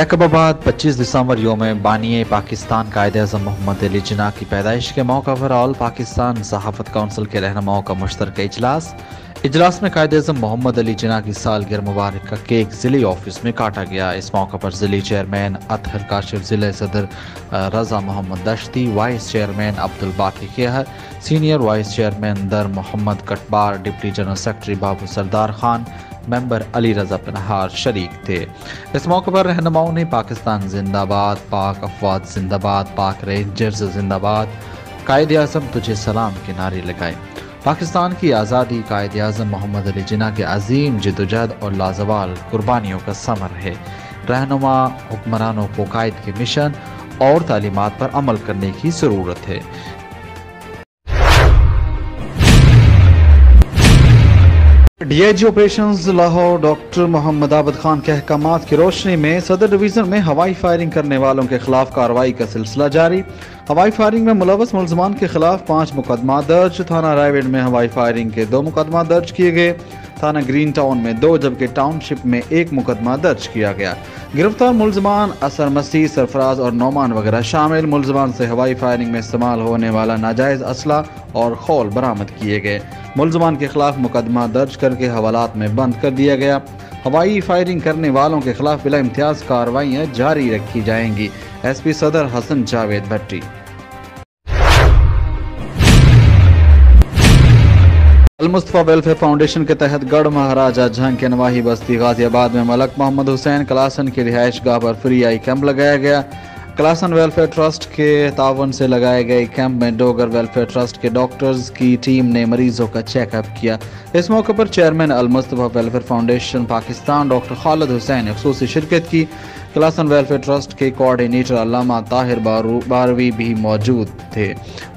यकबाबाद 25 दिसंबर योम बानी पाकिस्तान कायद-ए-आज़म मोहम्मद अली जिन्ना की पैदाइश के मौका पर ऑल पाकिस्तान सहाफ़त काउंसिल के रहनुमाओं का मुश्तरका इजलास में कायद-ए-आज़म मोहम्मद अली जिन्ना की सालगिरह मुबारक का केक ज़िले ऑफिस में काटा गया। इस मौका पर ज़िले चेयरमैन अतहर काशिफ, ज़िले सदर रज़ा मोहम्मद दश्ती, वाइस चेयरमैन अब्दुल बाकी खेहर, सीनियर वाइस चेयरमैन दर मोहम्मद कटबार, डिप्टी जनरल सेक्रेटरी बाबू सरदार खान, मेंबर अली रजा पनहार शरीक थे। इस मौके पर रहनुमाओं ने पाकिस्तान जिंदाबाद, पाक अफवाज जिंदाबाद, पाक रेंजर्स जिंदाबाद, कायद आज़म तुझे सलाम के नारे लगाए। पाकिस्तान की आज़ादी कायद आज़म मोहम्मद अली जिन्ना के अजीम जिद्दोजहद और लाजवाल कुर्बानियों का समर है। रहनुमा हुक्मरानों को कायद के मिशन और तालीमात पर अमल करने की ज़रूरत है। DIG operations Lahore doctor Mohammad Abid Khan के अहकामात की रोशनी में सदर डिवीजन में हवाई फायरिंग करने वालों के खिलाफ कार्रवाई का सिलसिला जारी। हवाई फायरिंग में मुलव्वस मुलजमान के खिलाफ 5 मुकदमा दर्ज। थाना रायवेड में हवाई फायरिंग के 2 मुकदमा दर्ज किए गए। थाना ग्रीन टाउन में 2 जबकि टाउनशिप में 1 मुकदमा दर्ज किया गया। गिरफ्तार मुलजमान असर मसीह, सरफराज और नौमान वगैरह शामिल। मुलजमान से हवाई फायरिंग में इस्तेमाल होने वाला नाजायज़ असला और खौल बरामद किए गए। मुलजमान के खिलाफ मुकदमा दर्ज करके हवालात में बंद कर दिया गया। हवाई फायरिंग करने वालों के खिलाफ बिला इम्तियाज कार्रवाइयाँ जारी रखी जाएंगी। SP सदर हसन जावेद भट्टी। अल-मुस्तफा वेलफेयर फाउंडेशन के तहत गढ़ महाराजा जंग के नवाही बस्ती गाजियाबाद में मलक मोहम्मद हुसैन क्लासन की रिहाइश गाह पर फ्री आई कैंप लगाया गया। क्लासन वेलफेयर ट्रस्ट के तावन से लगाए गए कैंप में डोगर वेलफेयर ट्रस्ट के डॉक्टर्स की टीम ने मरीजों का चेकअप किया। इस मौके पर chairman Al-Mustafa welfare foundation Pakistan doctor Khalid Hussain ने खुसूसी शिरकत की। क्लासन वेलफेयर ट्रस्ट के कोऑर्डिनेटर अल्लामा ताहिर बारवी भी मौजूद थे।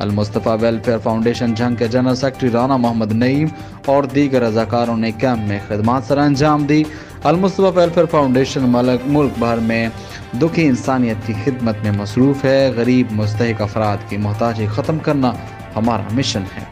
अल-मुस्तफा वेलफेयर फाउंडेशन जंग के जनरल सेक्रेटरी राना मोहम्मद नईम और दीगर रजाकारों ने कैंप में खिदमत सर अंजाम दी। अल-मुस्तफा वेलफेयर फाउंडेशन मुल्क भर में दुखी इंसानियत की खिदमत में मसरूफ़ है। गरीब मुस्तहिक अफराद की मोहताजी ख़त्म करना हमारा मिशन है।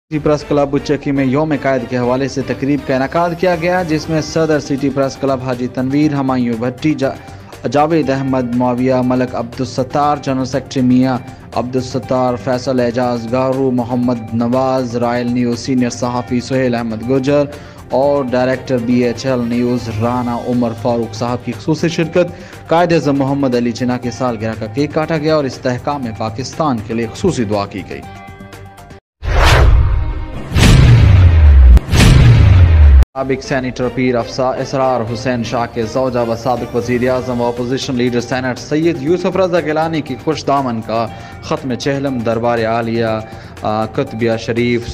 सिटी प्रेस क्लब बुचकी में योम कायद के हवाले से तकरीब का इनेकाद किया गया, जिसमें सदर सिटी प्रेस क्लब हाजी तनवीर, हमायूं भट्टी, जावेद अहमद, मुआविया मलक, अब्दुलसत्तार, जनरल सेक्रेटरी मियाँ Abdulsattar, Faisal Ejaz Garu, Mohammad Nawaz, royal news senior सहाफ़ी सुहेल अहमद गुजर और director BHL news Rana Umar Farooq साहब की खुसूसी शिरकत। कायद-ए-आज़म मोहम्मद अली जिन्ना की सालगिरह का केक काटा गया और इस्तेहकाम में पाकिस्तान के लिए खुसूसी दुआ की गई। साबिक सैनिटर पीर अफसा इसरार हुसैन शाह के ज़ौजा व साबिक वज़ीर आज़म व opposition leader senate Syed Yousuf Raza Gilani की खुश दामन का ख़त्म चहलम दरबार आलिया कुतबिया शरीफ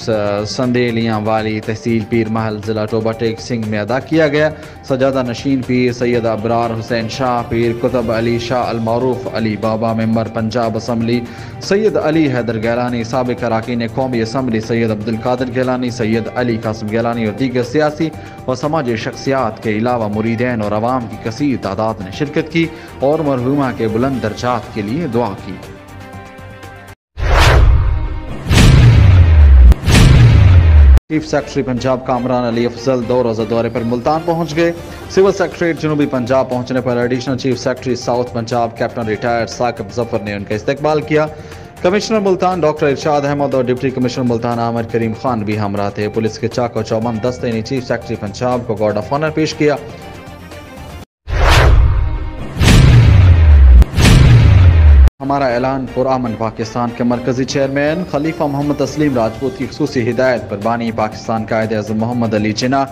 संदेलियाँ वाली तहसील पीर महल ज़िला टोबा टेक सिंह में अदा किया गया। सजादा नशीन पीर सैयद अबरार हुसैन शाह, पीर कुतब अली शाह अलमारूफ अली बाबा, मेंबर पंजाब असम्बली सैयद अली हैदर गिलानी, साबिक अरकान कौमी असम्बली सैयद अब्दुल कादिर गिलानी, सैयद अली कासिम गिलानी और दीगर सियासी व समाजी शख्सियात के अलावा मुरीदैन और अवाम की कसीर तादाद ने शिरकत की और मरहूमा के बुलंद दर्जात के लिए दुआ की। चीफ सेक्रेटरी पंजाब कामरान अली अफजल 2 रोज़ा दौरे पर मुल्तान पहुंच गए। सिविल सेक्रेटरी जनूबी पंजाब पहुंचने पर additional chief secretary South Punjab captain retired Saqib Zafar ने उनका इस्तकबाल किया। कमिश्नर मुल्तान डॉक्टर इरशाद अहमद और डिप्टी कमिश्नर मुल्तान आमिर करीम खान भी हमरा थे। पुलिस के चाको चौबंद दस्ते ने चीफ सेक्रेटरी पंजाब को गार्ड ऑफ ऑनर पेश किया। हमारा ऐलान पुरअमन पाकिस्तान के मरकजी चेयरमैन खलीफा मोहम्मद तस्लीम राजपूत की खुसूसी हिदायत पर बानी पाकिस्तान कायद-ए-आज़म मोहम्मद अली जिन्ना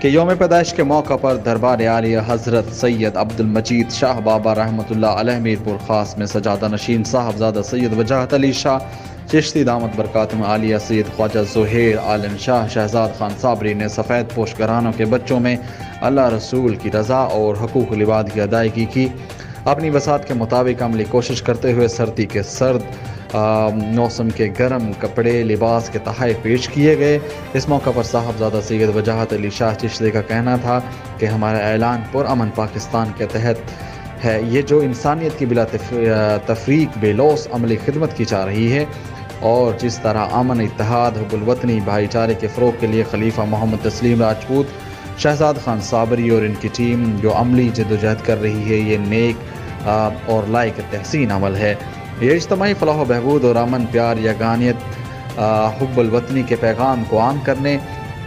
के योम पैदाइश के मौका पर दरबार आलिया हज़रत सैयद अब्दुल मजीद शाह बाबा रहमतुल्लाह अलैह मीरपुर खास में सजादा नशीन साहबजादा सैयद वजाहत अली शाह चिश्ती दामत बरकातुम आलिया, सैयद ख्वाजा ज़ुहैर आलम शाह, शहजाद खान साबरी ने सफ़ेद पोश घरानों के बच्चों में अल्लाह रसूल की रज़ा और हकूक़ लिबाद की अदायगी की। अपनी वसात के मुताबिक अमली कोशिश करते हुए सर्दी के सर्द मौसम के गर्म कपड़े लिबास के तहफ़े पेश किए गए। इस मौका पर साहबजादा सैयद वजाहत अली शाह चिश्ती का कहना था कि हमारा ऐलान पुरअमन पाकिस्तान के तहत है। ये जो इंसानियत की बिला तफरीक बेलौस अमली खिदमत की जा रही है और जिस तरह अमन, इत्तेहाद, हुब्बुल वतनी, भाईचारे के फ़रोग़ के लिए खलीफा मोहम्मद तस्लीम राजपूत शहजाद खान साबरी और इनकी टीम जो अमली जदोजहद कर रही है, ये नेक और लायक तहसीन अमल है। ये इज्तमाही फलाह बहबूद और अमन प्यार यगानियत हुब्बुल वतनी के पैगाम को आम करने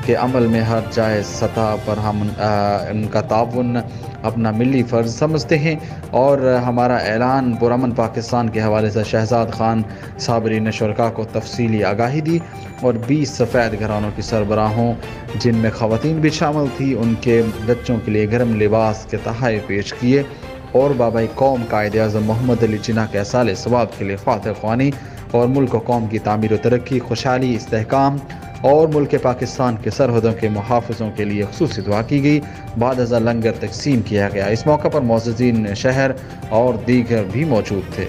के अमल में हर जायज़ सतह पर हम उनका ताउन अपना मिली फ़र्ज़ समझते हैं और हमारा ऐलान पुरअमन पाकिस्तान के हवाले से शहजाद खान साबरी ने शुरका को तफसीली आगाही दी और 20 सफ़ेद घरानों की सरबराहों, जिनमें ख़वातीन भी शामिल थी, उनके बच्चों के लिए गर्म लिबास के तोहफ़े पेश किए और बाबाई कौम कायद-ए-आज़म मोहम्मद अली जिन्ना के साले सवाब के लिए फ़ातिह ख़्वानी और मुल्क कौम की तामीर व तरक्की, खुशहाली, इस्तेहकाम और मुल्क पाकिस्तान के सरहदों के मुहाफ़िज़ों के लिए ख़ुसूसी दुआ की गई। बाद अज़ा लंगर तकसीम किया गया। इस मौका पर मुअज़्ज़िज़ीन शहर और दीगर भी मौजूद थे।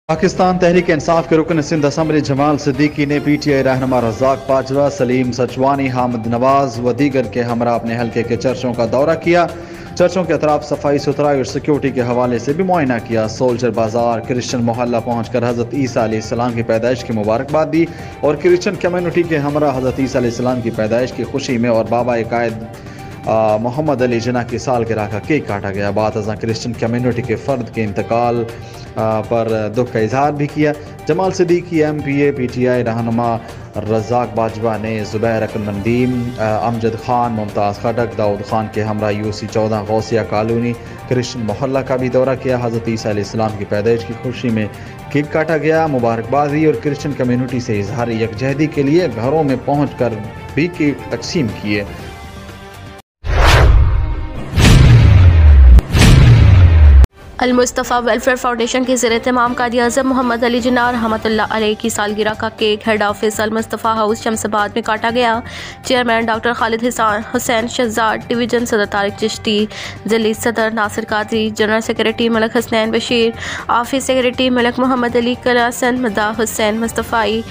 पाकिस्तान तहरीक इंसाफ के रुकन सिंध असम्बली जमाल सिद्दीकी ने PTI रहनुमा रज़ाक बाजवा, सलीम सचवानी, हामिद नवाज व दीगर के हमरा अपने हल्के के चर्चों का दौरा किया। चर्चों के अतराफ सफाई सुथराई और सिक्योरिटी के हवाले से भी मुआयना किया। सोल्जर बाजार क्रिश्चियन मोहल्ला पहुंचकर हज़रत ईसा अलैहिस्सलाम की पैदाइश की मुबारकबाद दी और क्रिश्चियन कम्युनिटी के हमरा हज़रत ईसा अलैहिस्सलाम की पैदाइश की खुशी में और बाबा कायद मोहम्मद अली जिन्ना की सालगिरह का केक काटा गया। बाद अज़ा क्रिश्चियन कम्युनिटी के फ़र्द के इंतकाल पर दुख का इजहार भी किया। जमाल सिद्दीकी MPA PTI रहनुमा रज़ाक बाजवा ने ज़ुबैर अकल मंदीम, अमजद खान, मुमताज़ खटक, दाऊद खान के हमरा UC 14 गौसिया कॉलोनी क्रिश्चियन मोहल्ला का भी दौरा किया। हज़रत ईसा अलैहिस्सलाम की पैदाइश की खुशी में केक काटा गया, मुबारकबाद दी और क्रिश्चियन कम्युनिटी से इजहार यकजहती के लिए घरों में पहुँच कर भी केक तकसीम किए। अल-मुस्तफ़ा वेलफेयर फाउंडेशन के ज़ेर-ए-एहतमाम कायद-ए-आज़म मोहम्मद अली जिन्ना रहमतुल्लाह अलैह की सालगिरह का cake head office Al-Mustafa house Shamsabad में काटा गया। Chairman doctor Khalid Hussain Shahzad, division सदर तारिक चिश्ती, ज़िली सदर Nasir Qadri, general secretary Malik Hasnain Bashir, office secretary Malik Mohammad Ali Kalasan, मदा हुसैन मुस्तफ़ाई,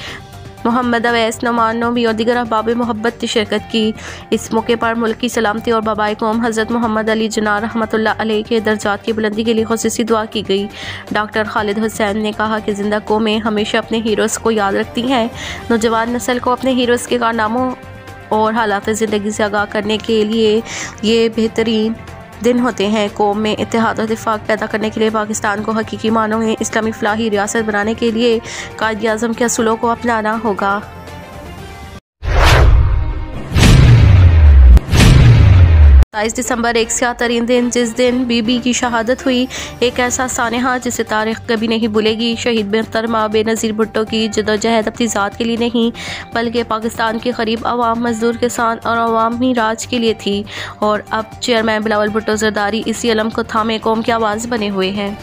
मोहम्मद अवैस, नौमान नोमी और दीगर अहबाब मोहब्बत ने शिरकत की। इस मौके पर मुल्क की सलामती और बाबाए कौम हज़रत मोहम्मद अली जिन्ना रहमतुल्लाह अलैह के दर्जात की बुलंदी के लिए ख़ुसूसी दुआ की गई। डॉक्टर खालिद हुसैन ने कहा कि ज़िंदा कौमें हमेशा अपने हीरोज़ को याद रखती हैं। नौजवान नस्ल को अपने हीरोज़ के कारनामों और हालात ज़िंदगी से आगाह करने के लिए ये बेहतरीन दिन होते हैं। कौम में इत्तेहाद और इत्तेफाक पैदा करने के लिए पाकिस्तान को हकीकी मानों में इस्लामी फलाही रियासत बनाने के लिए कायद-ए-आज़म के असूलों को अपनाना होगा। 27 दिसंबर एक स्याह तरीन दिन, जिस दिन बीबी की शहादत हुई, एक ऐसा सानहा जिसे तारीख़ कभी नहीं भूलेगी। शहीद मोहतरमा बेनज़ीर भुट्टो की जदोजहद अपनी ज़ात के लिए नहीं बल्कि पाकिस्तान के गरीब अवाम, मजदूर, किसान और अवामी राज के लिए थी और अब चेयरमैन बिलावल भुट्टो ज़रदारी इसी अलम को थामे कौम की आवाज़ बने हुए हैं।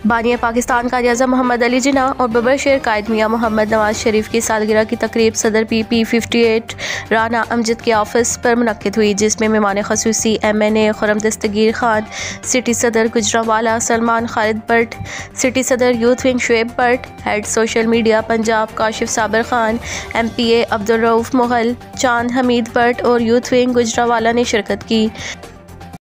बानिया पाकिस्तान कायद-ए-आज़म मोहम्मद अली जिन्ना और बबरशेर कायद मियाँ मोहम्मद नवाज शरीफ की सालगिरह की तकरीब सदर PP 58 राना अमजद के ऑफिस पर मुनक्किद हुई, जिसमें मेहमान ख़ुसूसी MNA खुर्रम दस्तगीर खान, सिटी सदर गुजरावाला सलमान खालिद भट्ट, सिटी सदर youth wing Shoaib Bhatt, head social media Punjab Kashif Sabir Khan, MPA Abdul Rauf Mughal, चांद हमीद भट्ट और यूथ विंग गुजरावाला ने शिरकत की।